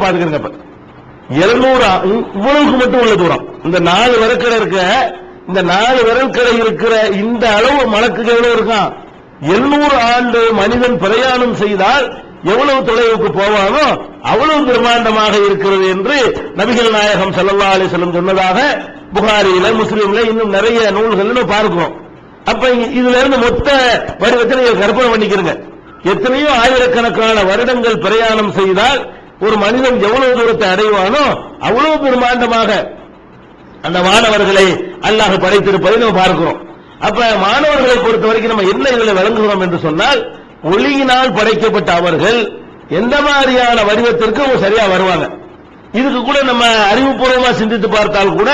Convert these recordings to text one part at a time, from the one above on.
பாத்துக்கிறேங்க. 700 இவ்வளவுக்கு மட்டும் உள்ள தூரம், இந்த 4 விரல்கடை இருக்க, இந்த 4 விரல்கடை இருக்கிற இந்த அளவு மலக்குகள் எவ்வளவு இருக்கான்? 700 ஆண்டு மனிதன் பிரயாணம் செய்தால் எவ்வளவு தொலைவுக்கு போவானோ அவ்வளவு பிரம்மாண்டமாக இருக்கிறது என்று நபிகள் நாயகம் ஸல்லல்லாஹு அலைஹி வஸல்லம் சொன்னதாக புகாரியில, முஸ்லிம்ல, இன்னும் நிறைய நூல்கள் பார்க்கிறோம். அப்ப இதுல இருந்து மொத்த வடிவத்தை நீங்க கற்பனை பண்ணிக்கிறீங்க. எத்தனையோ ஆயிரக்கணக்கான வருடங்கள் பிரயாணம் செய்தால் ஒரு மனிதன் எவ்வளவு தூரத்தை அடைவானோ அவ்வளவு பிரம்மாண்டமாக அந்த மாணவர்களை அல்லாஹ் படைத்திருப்பதை நம்ம பார்க்கிறோம். அப்ப மாணவர்களை பொறுத்த வரைக்கும் நம்ம என்ன இதில் விளங்குகிறோம் என்று சொன்னால், ஒளியினால் படைக்கப்பட்ட அவர்கள் எந்த மாதிரியான வடிவத்திற்கு சரியா வருவாங்க. இதுக்கு கூட நம்ம அறிவுபூர்வமா சிந்தித்து பார்த்தால் கூட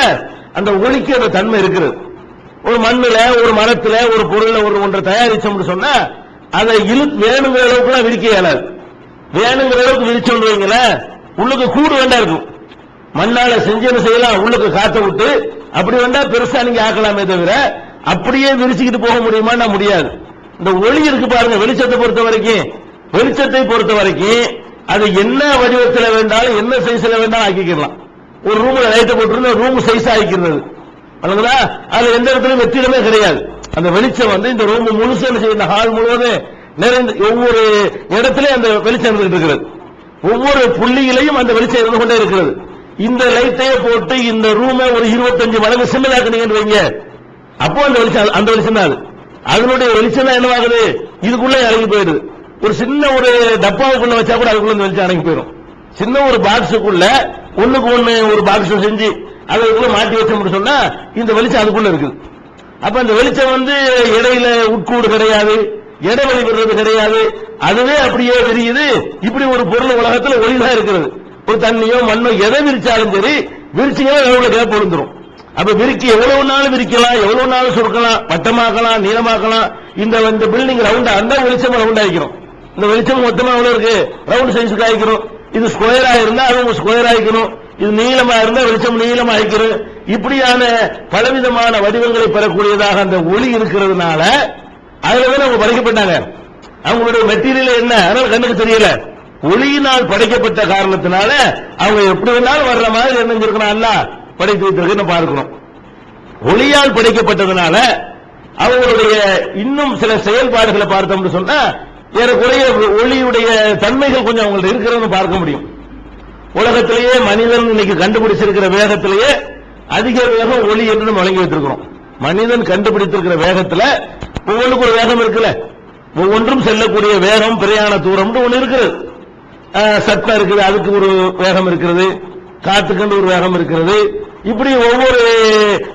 அந்த ஒளிக்கு அந்த தன்மை இருக்கிறது. ஒரு மண்ணுல, ஒரு மரத்துல, ஒரு பொருள்ல ஒன்றை தயாரிச்சோம்னு சொன்னா அதை வேணுங்கிற அளவுக்கு விரிக்க இயலாது. வேணுங்கிற அளவுக்கு விரிச்சோன்னு வைங்களேன், உள்ளுக்கு கூடு வேண்டா இருக்கும். மண்ணால செஞ்சு செய்யலாம், உள்ளுக்கு காத்த விட்டு அப்படி வேண்டா பெருசா நீங்க ஆக்கலாமே தவிர அப்படியே விரிச்சுக்கிட்டு போக முடியுமா? முடியாது. இந்த ஒளி இருக்கு பாருங்க, வெளிச்சத்தை பொறுத்த வரைக்கும் அது என்ன வடிவத்தில் வேண்டாலும் என்ன சைஸ்ல வேண்டாலும் ஆக்கிக்கலாம். ஒரு ரூம்ல லைட்டை போட்டு ரூம் சைஸ் ஆகிக்கிறது, அது எந்த இடத்துலயும் வெற்றிடமே கிடையாது. அந்த வெளிச்சம் இந்த ரூம் முழுசு செய்ய, ஹால் முழுவதும் நிறைந்த ஒவ்வொரு இடத்திலையும் அந்த வெளிச்சம் இருந்துகிட்டு இருக்கிறது. ஒவ்வொரு புள்ளியிலையும் அந்த வெளிச்சம் இருந்து கொண்டே இருக்கிறது. இந்த லைட்டையே போட்டு இந்த ரூமை ஒரு 25 மடங்கு சின்னதாக்குனீங்கன்னு வைங்க, அப்போ அந்த வெளிச்சம் தான் அதனுடைய வெளிச்சம் தான் என்னவாகுது, இதுக்குள்ள இறங்கி போயிடுது. ஒரு சின்ன ஒரு டப்பாவுக்குள்ள வச்சா கூட அதுக்குள்ள வெளிச்சம் இறங்கி போயிடும். சின்ன ஒரு பாக்ஸுக்குள்ள ஒண்ணுக்கு ஒண்ணு ஒரு பாக்ஸ் செஞ்சு அதுக்குள்ள மாட்டி வச்சோம்னு சொன்னா இந்த வெளிச்சம் அதுக்குள்ள இருக்குது. அப்ப அந்த வெளிச்சம் இடையில உட்கூடு கிடையாது, இடைவெளி விடுறது கிடையாது, அதுவே அப்படியே விரியுது. இப்படி ஒரு பொருள் உலகத்தில் ஒளிதான் இருக்கிறது. ஒரு தண்ணியோ மண்ணோ எதை விரிச்சாலும் சரி, விரிச்சிங்கன்னா எவ்வளவு கேப் விழுந்துரும். அப்ப விரிக்கி எவ்வளவு நாள் விரிக்கலாம், எவ்வளவு நாள் சுருக்கலாம், வட்டமாக்கலாம், நீளமாக்கலாம். இந்த பில்டிங் ரவுண்டா அந்த வெளிச்சம் ரவுண்ட் ஆகிக்கிறோம். இந்த வெளிச்சம் மொத்தமா எவ்வளவு இருக்கு, ரவுண்ட் சைஸுக்கு ஆகிக்கிறோம். இது ஸ்கொயரா இருந்தா அதுவும் ஸ்கொயர் ஆகிக்கணும், இது நீளமா இருந்தா வெளிச்சம் நீளமா ஆகிக்கிறோம். இப்படியான பலவிதமான வடிவங்களை பெறக்கூடியதாக அந்த ஒளி இருக்கிறதுனால அதுலதான் அவங்க படைக்கப்பட்டாங்க. அவங்களுடைய மெட்டீரியல் என்ன, அதனால கண்ணுக்கு தெரியல. ஒளியினால் படைக்கப்பட்ட காரணத்தினால அவங்க எப்படி வேணாலும் வர்ற மாதிரி என்ன இருக்கணும், அல்லாஹ் படைத்து வைத்திருக்க பார்க்கிறோம். ஒளியால் படைக்கப்பட்டதுனால அவங்களுடைய இன்னும் சில செயல்பாடுகளை பார்த்தோம்னு சொன்னா ஏறக்குறைய ஒளியுடைய தன்மைகள் கொஞ்சம் அவங்கள்ட்ட இருக்கிறது பார்க்க முடியும். உலகத்திலேயே மனிதன் இன்னைக்கு கண்டுபிடிச்சிருக்கிற வேகத்திலேயே அதிக வேகம் ஒளி என்று நம்ம வழங்கி வைத்திருக்கிறோம். மனிதன் கண்டுபிடித்திருக்கிற வேகத்துல ஒவ்வொன்றுக்கு ஒரு வேகம் இருக்குல்ல, ஒவ்வொன்றும் செல்லக்கூடிய வேகம், பிரயாண தூரம் ஒன்று இருக்கிறது. சட்டம் இருக்குது, அதுக்கு ஒரு வேகம் இருக்கிறது, காத்துக்கண்டு ஒரு வேகம் இருக்கிறது. இப்படி ஒவ்வொரு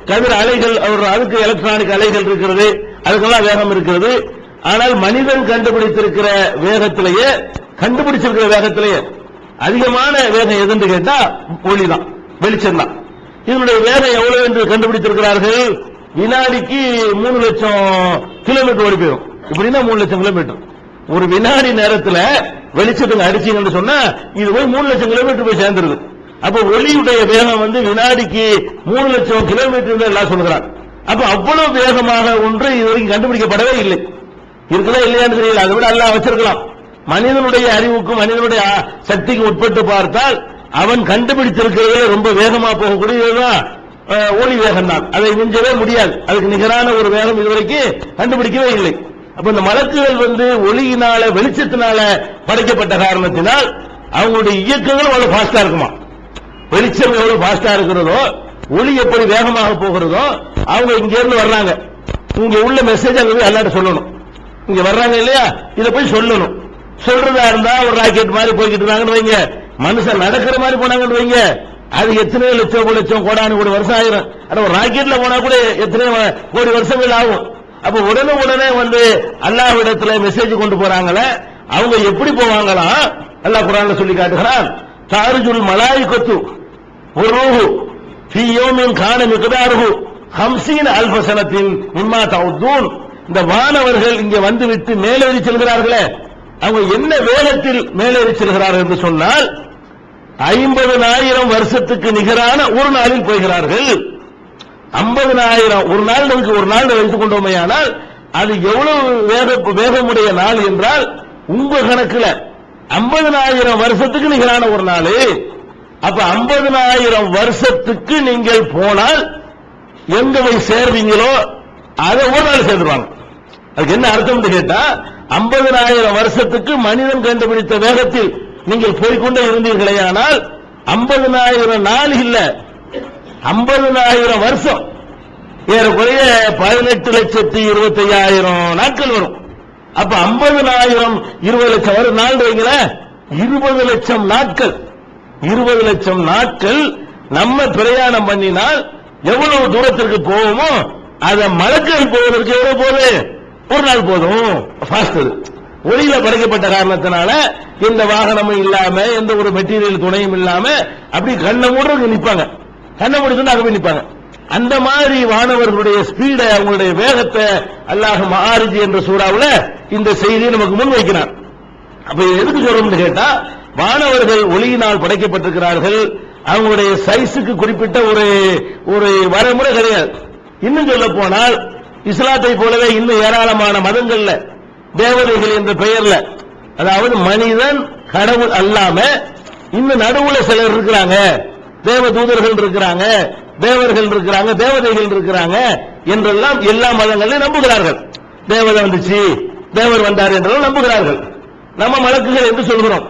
கதிர் அலைகள், அதுக்கு எலக்ட்ரானிக் அலைகள் இருக்கிறது, அதுக்கெல்லாம் வேகம் இருக்கிறது. ஆனால் மனிதன் கண்டுபிடித்திருக்கிற வேகத்திலேயே அதிகமான வேகம் எதுன்னு கேட்டா ஒளிதான், வெளிச்சம் தான். இதனுடைய வேகம் எவ்வளவு என்று கண்டுபிடித்திருக்கிறார்கள். வினாடிக்கு 3 லட்சம் கிலோமீட்டர் ஓடி போயிடும். இப்படின்னா 3 லட்சம் கிலோமீட்டர் ஒரு வினாடி நேரத்தில் வெளிச்சத்துக்கு அடிச்சீங்கன்னு சொன்னா இது போய் 3 லட்சம் கிலோமீட்டர் போய் சேர்ந்துருது. அப்ப ஒளியுடைய வேகம் வினாடிக்கு 3 லட்சம் கிலோமீட்டர் எல்லாம் சொல்கிறார். அப்ப அவ்வளவு வேகமாக ஒன்று இதுவரைக்கும் கண்டுபிடிக்கப்படவே இல்லை. இருக்குதா இல்லையான்னு தெரியல, அதை விட அல்லாஹ் வச்சிருக்கலாம். மனிதனுடைய அறிவுக்கும் மனிதனுடைய சக்திக்கு உட்பட்டு பார்த்தால் அவன் கண்டுபிடித்திருக்கிறதே ரொம்ப வேகமா போகக்கூடியதுதான் ஒளி வேகம் தான். அதை மிஞ்சவே முடியாது. அதுக்கு நிகரான ஒரு வேகம் இதுவரைக்கும் கண்டுபிடிக்கவே இல்லை. அப்ப இந்த மலக்குகள் ஒளியினால வெளிச்சத்தினால படைக்கப்பட்ட காரணத்தினால் அவங்களுடைய இயக்கங்களும் அவ்வளவு பாஸ்டா இருக்குமா. வெளிச்சம் எவ்வளவு பாஸ்டா இருக்கிறதோ, ஒளி எப்படி வேகமாக போகிறதோ, அவங்க இங்க இருந்து வர்றாங்க, இங்க உள்ள மெசேஜ் அங்க போய் அல்லாட்ட சொல்லணும். இங்க வர்றாங்க இல்லையா, இதை போய் சொல்லணும். சொல்றதா இருந்தா ஒரு ராக்கெட் மாதிரி போய்கிட்டு இருந்தாங்கன்னு வைங்க, மனுஷன் நடக்கிற மாதிரி போனாங்கன்னு வைங்க, அது எத்தனை லட்சம் கோடானு கோடி வருஷம் ஆயிரும். ஒரு ராக்கெட்ல போனா கூட எத்தனை கோடி வருஷங்கள் ஆகும். அப்ப உடனே அல்லாஹ்விடத்துல மெசேஜ் கொண்டு போறாங்களே, அவங்க எப்படி போவாங்களாம் அல்லாஹ் குர்ஆன்ல சொல்லி காட்டுகிறான். தாருஜுல் மலாயிகத்து வர்ரூஹு ஃபீ யௌமின் கான மிக்தாருஹு 50,000 சனத்தின் மிம்மா தஊதுன். இந்த வானவர்கள் இங்கே வந்துவிட்டு மேலேறி செல்கிறார்களே, அவங்க என்ன வேகத்தில் மேலேறி செல்கிறார்கள் என்று சொன்னால் 50,000 வருஷத்துக்கு நிகரான ஒரு நாளில் போகிறார்கள். 50,000 ஒரு நாள் வைத்துக் கொண்டோமையானால் அது எவ்வளவு வேகமுடைய நாள் என்றால் உங்க கணக்குல 50,000 வருஷத்துக்கு நிகரான ஒரு நாள். அப்ப 50,000 வருஷத்துக்கு நீங்கள் போனால் எங்க போய் சேர்வீங்களோ அதை ஒரு நாள் சேர்ந்துருவாங்க. அதுக்கு என்ன அர்த்தம் கேட்டா, 50,000 வருஷத்துக்கு மனிதன் கண்டுபிடித்த வேகத்தில் நீங்கள் போய்கொண்டே இருந்தீர்களே, ஆனால் 50,000 நாள் இல்ல, 50,000 வருஷம், ஏறக்குறைய 18,25,000 நாட்கள் வரும். அப்ப 50,000 20 லட்சம் வரும் நாள் வைங்கள, 20 லட்சம் நாட்கள், 20 லட்சம் நாட்கள் நம்ம பிரயாணம் பண்ணினால் எவ்வளவு தூரத்திற்கு போவோமோ அதை மலக்குகள் போவதற்கு எவ்வளவு போகுது, ஒரு நாள் போதும். ஃபாஸ்ட். ஒளியில படைக்கப்பட்ட காரணத்தினால எந்த வாகனமும் இல்லாம எந்த ஒரு மெட்டீரியல் துணையும் இல்லாம அப்படி கண்ணை மூடுறவங்க நிற்பாங்க, கண்ணை மூடிட்டு அங்க போய் நிற்பாங்க. அந்த மாதிரி வானவர்களுடைய ஸ்பீடை, அவங்களுடைய வேகத்தை அல்லாஹ் மஆரிஜ் என்ற சூறாவுல இந்த செய்தியை நமக்கு முன் வைக்கிறார். அப்ப எதுக்கு சொல்றோம்னு கேட்டா, வானவர்கள் ஒளியினால் படைக்கப்பட்டிருக்கிறார்கள். அவங்களுடைய சைஸுக்கு குறிப்பிட்ட ஒரு வரைமுறை கிடையாது. இன்னும் சொல்ல போனால் இஸ்லாத்தை போலவே இன்னும் ஏராளமான மதங்கள்ல தேவதைகள் என்ற பெயர்ல, அதாவது மனிதன் கடவுள் அல்லாம இன்னும் நடுவுல சிலர் இருக்கிறாங்க, தேவ தூதர்கள் இருக்கிறாங்க, தேவர்கள் இருக்கிறாங்க, தேவதைகள் இருக்கிறாங்க என்றெல்லாம் எல்லா மதங்களையும் நம்புகிறார்கள். தேவதை வந்துச்சு, தேவர் வந்தார் என்றெல்லாம் நம்புகிறார்கள். நம்ம மலக்குகள் என்று சொல்கிறோம்.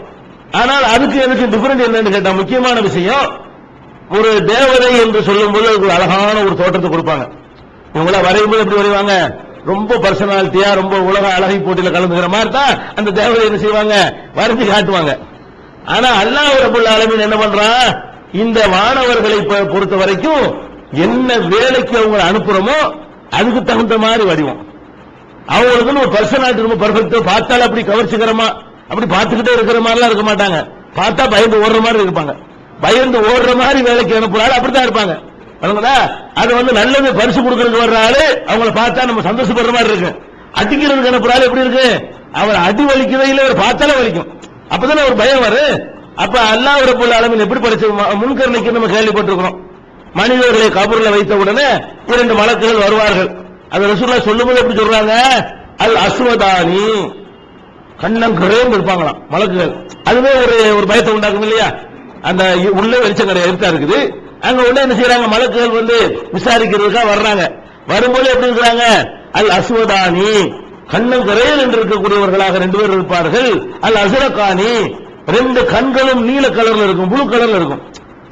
ஆனால் அதுக்கு எனக்கு டிஃபரெண்ட் என்னன்னு கேட்டா, முக்கியமான விஷயம், ஒரு தேவதை என்று சொல்லும் போது ஒரு அழகான ஒரு தோற்றத்தை கொடுப்பாங்க. இவங்கள வரையும்போது எப்படி வரைவாங்க, ரொம்ப பர்சனாலிட்டியா, ரொம்ப உலக அழகை போட்டியில கலந்துக்கிற மாதிரி தான் அந்த தேவதை என்ன செய்வாங்க, வரைஞ்சு காட்டுவாங்க. ஆனா அல்லாஹ் ரப்பல் ஆலமீன் என்ன பண்றான், இந்த வானவர்களை பொறுத்த வரைக்கும் என்ன வேலைக்கு அவங்க அனுப்புறோமோ அதுக்கு தகுந்த மாதிரி வடிவம். அவங்களுக்கு ஒரு பர்சனாலிட்டி ரொம்ப பர்ஃபெக்ட், பார்த்தாலும் அப்படி கவர்ச்சிகரமா அப்படி பார்த்துக்கிட்டே இருக்கிற மாதிரிலாம் இருக்க மாட்டாங்க. பார்த்தா பயந்து ஓடுற மாதிரி இருப்பாங்க. பயந்து ஓடுற மாதிரி வேலைக்கு அனுப்புறாரு அப்படித்தான் இருப்பாங்க. அது நல்லது பரிசு கொடுக்கறதுக்கு வர்ற ஆளு அவங்கள பார்த்தா நம்ம சந்தோஷப்படுற மாதிரி இருக்கு. அடிக்கிறதுக்கு அனுப்புற ஆளு எப்படி இருக்கு, அவர் அடி வலிக்கிறதே இல்ல, அவர் பார்த்தாலே வலிக்கும். அப்பதானே ஒரு பயம் வரும். அப்ப அல்லாஹ் ரப்பல் ஆலமீன் எப்படி படைச்ச முன்கரணைக்கு நம்ம கேள்விப்பட்டிருக்கிறோம். மனிதர்களை கபூர்ல வைத்த உடனே 2 மலக்குகள் வருவார்கள். அது ரசூலுல்லாஹ் சொல்லும்போது எப்படி சொல்றாங்க, அல் அஸ்வதானி, கண்ணங்கரேன்னு இருப்பாங்களாம் மலக்குகள். அதுவே ஒரு பயத்தை உண்டாக்கும் இல்லையா, அந்த உள்ள வெளிச்சம் கிடையாது, இருட்டா இருக்குது. அங்க உள்ள என்ன செய்யறாங்க, மலக்குகள் விசாரிக்கிறதுக்காக வர்றாங்க. வரும்போது எப்படி இருக்கிறாங்க, அல் அஸ்வதானி, கண்ணங்கரேல் என்று இருக்கக்கூடியவர்களாக 2 பேர் இருப்பார்கள். அல் அஸ்ரகானி, 2 கண்களும் நீல கலர்ல இருக்கும், ப்ளூ கலர்ல இருக்கும்.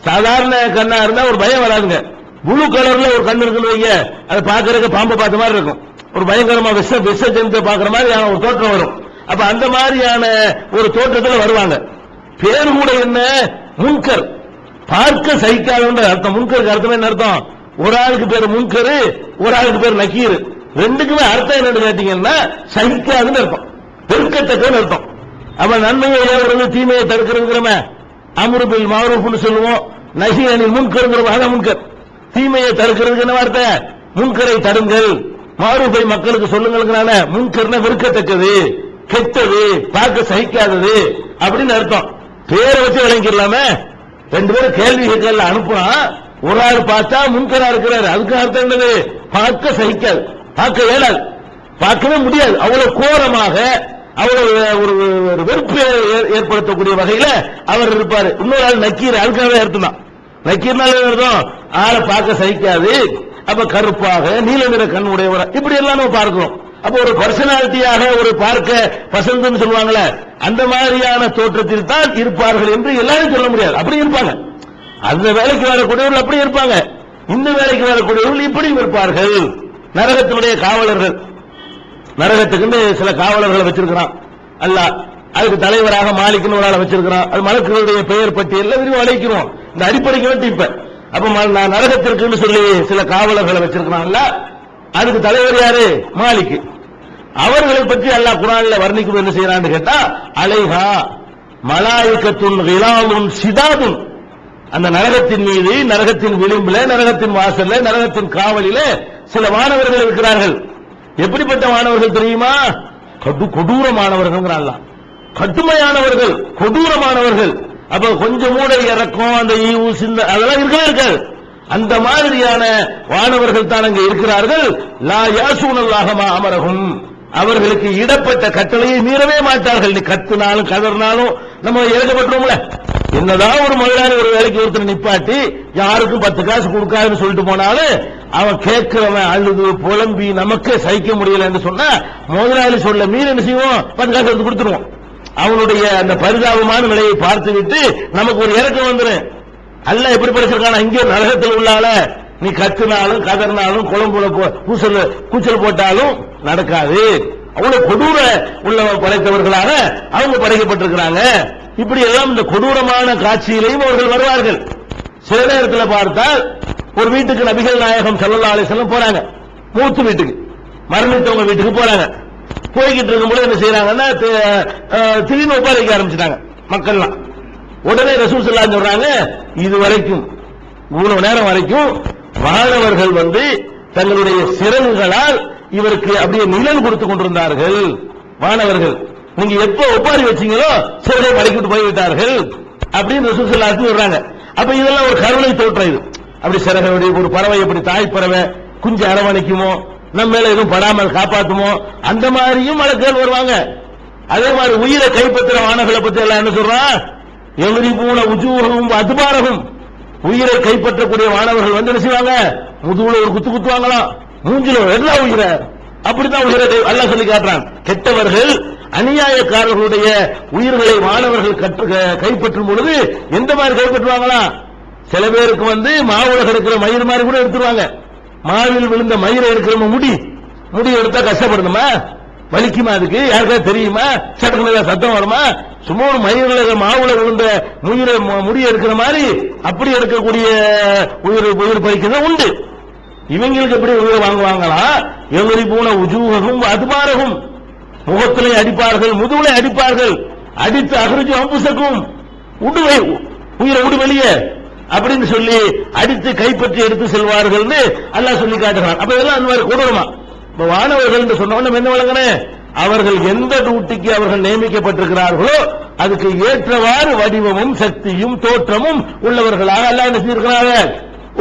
சாதாரண கண்ணா இருந்தா ஒரு பயம் வராதுங்க. ப்ளூ கலர்ல ஒரு கண் இருக்குன்னு வைங்க, அதை பாக்குறதுக்கு பாம்பை பார்த்த மாதிரி இருக்கும், ஒரு பயங்கரமா விஷ ஜந்து பாக்குற மாதிரியான ஒரு தோற்றம் வரும். அப்ப அந்த மாதிரியான ஒரு தோற்றத்தில் வருவாங்க. பேரு கூட என்ன, முன்கர், பார்க்க சகிக்காத அர்த்தம். முன்கருக்கு அர்த்தம் என்ன அர்த்தம், ஒரு ஆளுக்கு பேர் முன்கரு, ஒரு ஆளுக்கு பேர் நக்கீர். 2க்குமே அர்த்தம் என்னன்னு கேட்டீங்கன்னா சகிக்காதுன்னு அர்த்தம், வெறுக்கத்தக்கன்னு அர்த்தம். அப்ப நன்மையை ஏவுறது, தீமையை தடுக்கிறோங்கிறம அம்ரு பில் மஅரூஃப்னு சொல்லுவோம், நஹி அனில் முன்கர்ங்கிறவங்க முன்கர். தீமையை தடுக்கிறதுக்கு என்ன வார்த்தை, முன்கரை தடுங்கள், மஅரூஃபை மக்களுக்கு சொல்லுங்கள்ங்கறான. முன்கர்னா வெறுக்கத்தக்கது, கெட்டது, பார்க்க சகிக்காதது அப்படின்னு அர்த்தம். பேரை வச்சு விளங்கிடலாமே. 2 பேரும் கேள்வி கேட்கல அனுப்புறான், ஒரு ஆள் பார்த்தா முன்கரா இருக்கிறாரு, அதுக்கு அர்த்தம் என்னது, பார்க்க சகிக்காது, பார்க்க இயலாது, பார்க்கவே முடியாது, அவ்வளவு கோரமாக, அவ்வளவு ஒரு வெறுப்பை ஏற்படுத்தக்கூடிய வகையில அவர் இருப்பாரு. இன்னொரு ஆள் நக்கீர், அதுக்காக அர்த்தம் தான். நக்கீர்னால அர்த்தம் ஆளை பார்க்க சகிக்காது, அப்ப கருப்பாக நீல நிற கண் உடையவர், இப்படி எல்லாம் நம்ம பார்க்கிறோம். அப்ப ஒரு பர்சனாலிட்டியாக, ஒரு பார்க்க பசந்துன்னு சொல்லுவாங்களே, அந்த மாதிரியான தோற்றத்தில் தான் இருப்பார்கள் என்று எல்லாரும் சொல்ல முடியாது. அப்படி இருப்பாங்க, அந்த வேலைக்கு வரக்கூடியவர்கள் அப்படி இருப்பாங்க, இந்த வேலைக்கு வரக்கூடியவர்கள் இப்படியும் இருப்பார்கள். நரகத்தினுடைய காவலர்கள், நரகத்துக்கு சில காவலர்களை வச்சிருக்கிறான் அல்லாஹ். அதுக்கு தலைவராக மாலிக்னு ஒரு ஆளை வச்சிருக்கிறான். அது மலக்குகளுடைய பெயர் பட்டியல் விரிவு அழைக்கிறோம், இந்த அடிப்படைக்கு வந்து இப்ப. அப்ப நரகத்திற்கு சொல்லி சில காவலர்களை வச்சிருக்கிறான். அதுக்கு தலைவர் யாரு, மாலிக். அவர்களை பற்றி அல்லாஹ் குர்ஆன்ல வர்ணிக்கும் என்ன செய்யறான்னு கேட்டா, அலைஹா மலாயிகத்துன் கிலாமுன் சிதாதுன், அந்த நரகத்தின் மீது, நரகத்தின் விளிம்புல, நரகத்தின் வாசல்ல, நரகத்தின் காவலில சில வானவர்கள் இருக்கிறார்கள். எப்படிப்பட்ட மாணவர்கள் தெரியுமா, கொடூரமானவர்கள், கடுமையானவர்கள், கொடூரமானவர்கள். அப்ப கொஞ்சம் மூட இறக்கும், அந்த ஈவு சிந்த அதெல்லாம் இருக்கவே இருக்காது. அந்த மாதிரியான வானவர்கள் தான் அங்கே இருக்கிறார்கள். லா யாசூனல்லாஹ மா அமரஹும், அவர்களுக்கு இடப்பட்ட கட்டளையை மீறவே மாட்டார்கள். நீ கத்துனாலும் கதறினாலும் நம்ம இறக்கப்பட்டுருவோம்ல. என்னதான் ஒரு முதலாளி ஒரு வேலைக்கு ஒருத்தர் நிப்பாட்டி யாருக்கும் 10 காசு கொடுக்காதுன்னு சொல்லிட்டு போனாலும் அவன் கேட்கிறவன் அழுது புலம்பி நமக்கே சகிக்க முடியல என்று சொன்னா முதலாளி சொல்ல மீறி என்ன செய்வோம், 10 காசு எடுத்து கொடுத்துருவோம். அவனுடைய அந்த பரிதாபமான நிலையை பார்த்து விட்டு நமக்கு ஒரு இறக்கம் வந்துடும். அல்லாஹ் எப்படி படிச்சிருக்கான, இங்கே நரகத்தில் உள்ளால நீ கத்துனாலும் கதறினாலும் குழம்புல கூச்சல் போட்டாலும் நடக்காது. அவ்வளவு கொடூர உள்ள படைத்தவர்களாக அவங்க படைக்கப்பட்டிருக்கிறாங்க. இப்படி எல்லாம் இந்த கொடூரமான காட்சியிலையும் அவர்கள் வருவார்கள். சில நேரத்தில் பார்த்தால் ஒரு வீட்டுக்கு நபிகள் நாயகம் ஸல்லல்லாஹு அலைஹி வஸல்லம் போறாங்க, மூத்து வீட்டுக்கு, மரணித்தவங்க வீட்டுக்கு போறாங்க. போய்கிட்டு இருக்கும்போது என்ன செய்யறாங்கன்னா திடீர்னு ஒப்பாரிக்க ஆரம்பிச்சிட்டாங்க மக்கள்லாம். உடனே ரசூல் ஸல்லல்லாஹு அலைஹி வஸல்லம் சொல்றாங்க, இது வரைக்கும் இவ்வளவு நேரம் வரைக்கும் மாணவர்கள் தங்களுடைய சிறகுகளால் இவருக்கு அப்படியே நிழல் கொடுத்து கொண்டிருந்தார்கள். மாணவர்கள் நீங்க எப்ப ஒப்பாரி வச்சீங்களோ சிறகை மடக்கிட்டு போய்விட்டார்கள் அப்படின்னு ரசூல் ஸல்லல்லாஹு அலைஹி வஸல்லம் சொல்றாங்க. அப்ப இதெல்லாம் ஒரு கருணை தோற்றம். இது அப்படி சிறகை ஒரு பறவை எப்படி தாய் பறவை குஞ்சு அரவணைக்குமோ, நம்ம மேல எதுவும் படாமல் காப்பாற்றுமோ, அந்த மாதிரியும் மலக்குகள் வருவாங்க. அதே மாதிரி உயிரை கைப்பற்ற மாணவர்களை பத்தி எல்லாம் என்ன சொல்றான், எவரிபூன உஜூஹும் அதுபாரகும், உயிரை கைப்பற்றக்கூடிய மாணவர்கள் என்ன செய்வாங்க, முதுகுல ஒரு குத்து குத்துவாங்களாம், மூஞ்சில எல்லா உயிரை அப்படித்தான் உயிரை அல்லாஹ் சொல்லி காட்டுறான். கெட்டவர்கள் அநியாயக்காரர்களுடைய உயிர்களை மாணவர்கள் கைப்பற்றும் பொழுது எந்த மாதிரி கைப்பற்றுவாங்களா, சில பேருக்கு மாவுல கிடக்கிற மயிர் மாதிரி கூட எடுத்துருவாங்க. மாவில் விழுந்த மயிரை எடுக்கிற முடி எடுத்தா கஷ்டப்படணுமா, வலிக்குமா, அதுக்கு யாருக்கா தெரியுமா, சட்டங்கள சத்தம் வருமா, சும்மா ஒரு மயிரில் மாவுல விழுந்த முடி எடுக்கிற மாதிரி அப்படி எடுக்கக்கூடிய உயிர் பறிக்கிறது உண்டு. இவங்களுக்கு எப்படி உயிரை வாங்குவாங்களா, எவரி போன உஜூககும் அதுபாரகும், முகத்திலே அடிப்பார்கள், முதுகுலை அடிப்பார்கள், அடித்து அகரிச்சு அம்புசக்கும் உயிரை விடு வெளியே அப்படின்னு சொல்லி அடித்து கைப்பற்றி எடுத்து செல்வார்கள் அல்லாஹ் சொல்லி காட்டுகிறான். அப்ப இதெல்லாம் அந்த மாதிரி கொடூரமா வானவர்கள் என்று சொன்ன என்ன வழங்கினேன், அவர்கள் எந்த டியூட்டிக்கு அவர்கள் நியமிக்கப்பட்டிருக்கிறார்களோ அதுக்கு ஏற்றவாறு வடிவமும் சக்தியும் தோற்றமும் உள்ளவர்களாக அல்லாஹ் என்ன செஞ்சிருக்கிறார்கள்.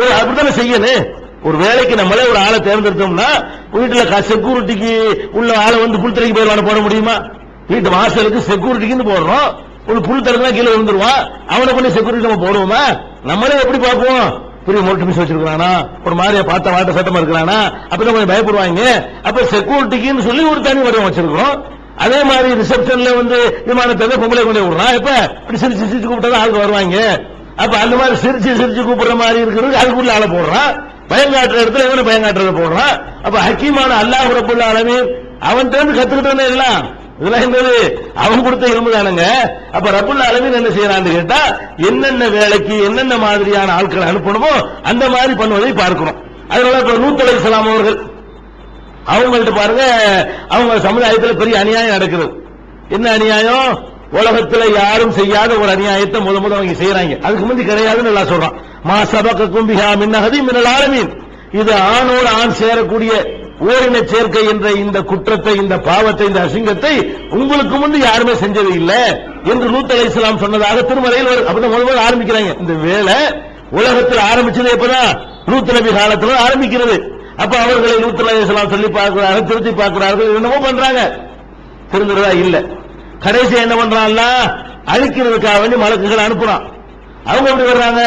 ஒரு அப்படித்தானே செய்யணும். ஒரு வேலைக்கு நம்மளே ஒரு ஆளை தேர்ந்தெடுத்தோம்னா வீட்டுல செக்யூரிட்டிக்கு உள்ள ஆளை புல்தரைக்கு போயிடலான்னு போட முடியுமா, வீட்டு வாசலுக்கு செக்யூரிட்டிக்கு போடுறோம், ஒரு புல் தரதான் கீழே விழுந்துருவான், அவனை கொண்டு செக்யூரிட்டி நம்ம போடுவோமா, நம்மளே எப்படி பார்ப்போம், பெரிய மோட்டர் மிஸ் வச்சிருக்கானா, ஒரு மாதிரியா பார்த்த வாட்ட சட்டமா இருக்கிறானா, அப்பதான் கொஞ்சம் பயப்படுவாங்க. அப்ப செக்யூரிட்டிக்குன்னு சொல்லி ஒரு தனி வடிவம் வச்சிருக்கிறோம். அதே மாதிரி ரிசப்ஷன்ல விமானத்தை பொம்பளை கொண்டு விடுறான், இப்ப இப்படி சிரிச்சு சிரிச்சு கூப்பிட்டா ஆளுக்கு வருவாங்க. அப்ப அந்த மாதிரி சிரிச்சு சிரிச்சு கூப்பிடுற மாதிரி இருக்கிறது அதுக்குள்ள ஆளை போடுறான், பயங்காட்டுற இடத்துல இவனை பயங்காட்டுறத போடுறான். அப்ப ஹக்கீமான அல்லாஹ் ரப்பல் ஆலமீன் அவன் தேர்ந்து கத்துக்கிட்டே எல்லாம் இதெல்லாம் என்பது அவன் கொடுத்த இரும்பு தானுங்க. அப்ப ரப்புல் ஆலமீன் என்ன செய்யறான்னு கேட்டா, என்னென்ன வேலைக்கு என்னென்ன மாதிரியான ஆட்களை அனுப்பணுமோ அந்த மாதிரி பண்ணுவதை பார்க்கிறோம். அதனால இப்ப லூத் அலைஹிஸ்ஸலாம் அவர்கள் அவங்கள்ட்ட பாருங்க, அவங்க சமுதாயத்தில் பெரிய அநியாயம் நடக்கிறது. என்ன அநியாயம், உலகத்தில் யாரும் செய்யாத ஒரு அநியாயத்தை முத அவங்க செய்யறாங்க. அதுக்கு முந்தி கிடையாதுன்னு எல்லாம் சொல்றான். மா சபகக்கும் பிஹா மின் அஹதின் மினல் ஆலமீன், இது ஆணோடு ஆண் சேரக்கூடிய ஓரின சேர்க்கை என்ற இந்த குற்றத்தை, இந்த பாவத்தை, இந்த அசிங்கத்தை உங்களுக்கு முன்பு யாருமே செஞ்சது இல்லை என்று லூத் அலைஹிஸ்ஸலாம் சொன்னதாக திருமறையில் அப்பதான் முதல்ல ஆரம்பிக்கிறாங்க. இந்த வேலை உலகத்தில் ஆரம்பிச்சது எப்பதான், லூத் நபி காலத்தில் ஆரம்பிக்கிறது. அப்ப அவர்களை லூத் அலைஹிஸ்ஸலாம் சொல்லி பார்க்கிறார்கள், திருத்தி பார்க்கிறார்கள், என்னமோ பண்றாங்க, திருந்துறதா இல்ல. கடைசி என்ன பண்றான், அழிக்கிறதுக்காக வேண்டி மலக்குகள் அனுப்புறான். அவங்க எப்படி வர்றாங்க,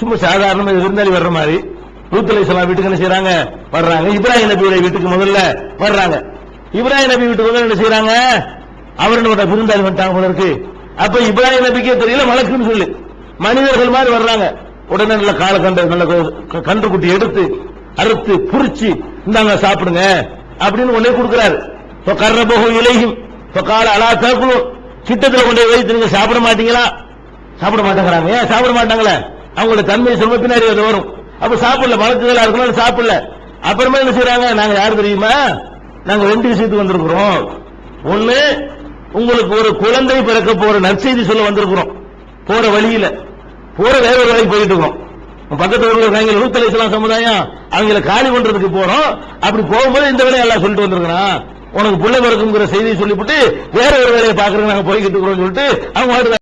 சும்மா சாதாரண விருந்தாளி வர்ற மாதிரி லூத் அலைஹிஸ்ஸலாம் வீட்டுக்கு என்ன செய்யறாங்க, வர்றாங்க. இப்ராஹிம் நபியுடைய வீட்டுக்கு முதல்ல வர்றாங்க. இப்ராஹிம் நபி வீட்டுக்கு முதல்ல என்ன செய்யறாங்க, அவர்களோட விருந்தாளி வந்துட்டாங்க போல இருக்கு. அப்ப இப்ராஹிம் நபிக்கே தெரியல மலக்குன்னு சொல்லி மனிதர்கள் மாதிரி வர்றாங்க. உடனே நல்ல கால நல்ல கன்றுக்குட்டி எடுத்து அறுத்து புரிச்சு இந்தாங்க சாப்பிடுங்க அப்படின்னு ஒன்னே கொடுக்கிறாரு. கர்ரபஹு இலைஹிம் ஃபகால அலா தஅகுலூன், கிட்டத்தில் கொண்டு வைத்து நீங்க சாப்பிட மாட்டீங்களா, சாப்பிட மாட்டேங்கிறாங்க. ஏன் சாப்பிட மாட்டாங்களே, அவங்களோட தன்மை சொல்ல பின்னாடி அது வரும். அப்ப சாப்பிடல, மலக்குகளா இருக்கணும் சாப்பிடல. அப்புறமா என்ன செய்யறாங்க, நாங்க யாரு தெரியுமா, நாங்க 2 விஷயத்துக்கு வந்திருக்கிறோம். ஒண்ணு, உங்களுக்கு ஒரு குழந்தை பிறக்க போற நற்செய்தி சொல்ல வந்திருக்கிறோம். போற வழியில வேற ஒரு வேலைக்கு போயிட்டு இருக்கோம். பக்கத்து ஊர்ல இருக்காங்க லூத் அலைஹிஸ்ஸலாம் சமுதாயம், அவங்கள காலி பண்றதுக்கு போறோம். அப்படி போகும்போது இந்த வேலையை எல்லாம் சொல்லிட்டு வந்திருக்கிறான், உனக்கு புள்ளை பிறக்குங்கிற செய்தியை சொல்லிவிட்டு வேற ஒரு வேலையை பாக்குறதுக்கு நாங்க போய்கிட்டு இருக்கிறோம் சொல்லிட்டு அவங்க